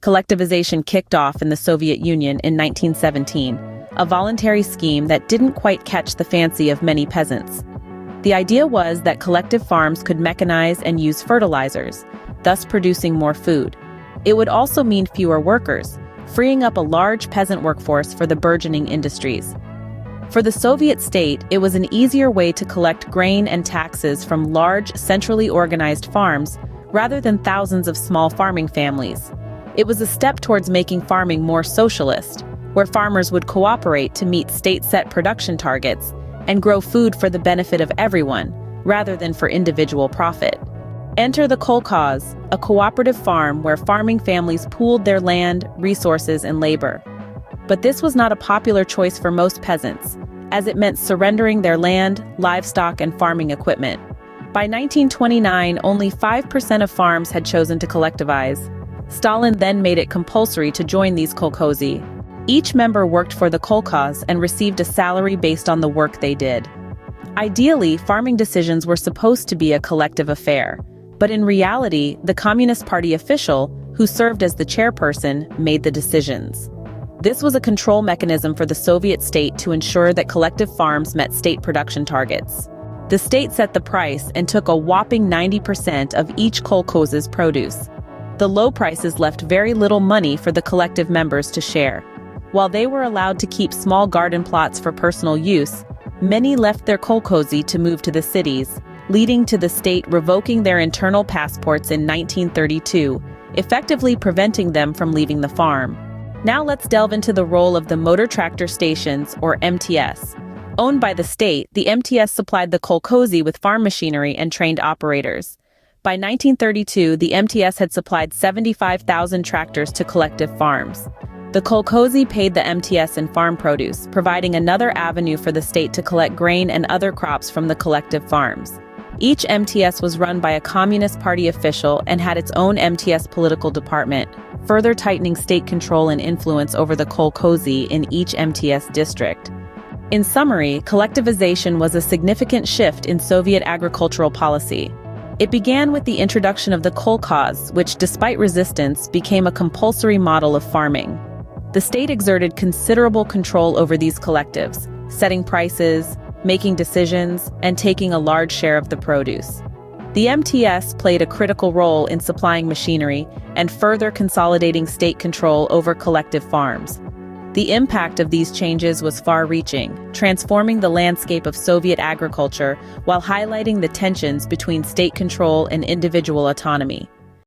collectivization kicked off in the Soviet Union in 1917, a voluntary scheme that didn't quite catch the fancy of many peasants. The idea was that collective farms could mechanize and use fertilizers, thus producing more food. It would also mean fewer workers, freeing up a large peasant workforce for the burgeoning industries. For the Soviet state, it was an easier way to collect grain and taxes from large, centrally organized farms rather than thousands of small farming families. It was a step towards making farming more socialist, where farmers would cooperate to meet state-set production targets and grow food for the benefit of everyone, rather than for individual profit. Enter the Kolkhoz, a cooperative farm where farming families pooled their land, resources, and labor. But this was not a popular choice for most peasants, as it meant surrendering their land, livestock, and farming equipment. By 1929, only 5% of farms had chosen to collectivize. Stalin then made it compulsory to join these kolkhozy. Each member worked for the kolkhoz and received a salary based on the work they did. Ideally, farming decisions were supposed to be a collective affair, but in reality, the Communist Party official, who served as the chairperson, made the decisions. This was a control mechanism for the Soviet state to ensure that collective farms met state production targets. The state set the price and took a whopping 90% of each kolkhoz's produce. The low prices left very little money for the collective members to share. While they were allowed to keep small garden plots for personal use, many left their kolkhozy to move to the cities, leading to the state revoking their internal passports in 1932, effectively preventing them from leaving the farm. Now let's delve into the role of the motor tractor stations, or MTS. Owned by the state, the MTS supplied the kolkhozy with farm machinery and trained operators. By 1932, the MTS had supplied 75,000 tractors to collective farms. The kolkhozy paid the MTS in farm produce, providing another avenue for the state to collect grain and other crops from the collective farms. Each MTS was run by a Communist Party official and had its own MTS political department, further tightening state control and influence over the kolkhozy in each MTS district. In summary, collectivization was a significant shift in Soviet agricultural policy. It began with the introduction of the kolkhoz, which, despite resistance, became a compulsory model of farming. The state exerted considerable control over these collectives, setting prices, making decisions, and taking a large share of the produce. The MTS played a critical role in supplying machinery and further consolidating state control over collective farms. The impact of these changes was far-reaching, transforming the landscape of Soviet agriculture while highlighting the tensions between state control and individual autonomy.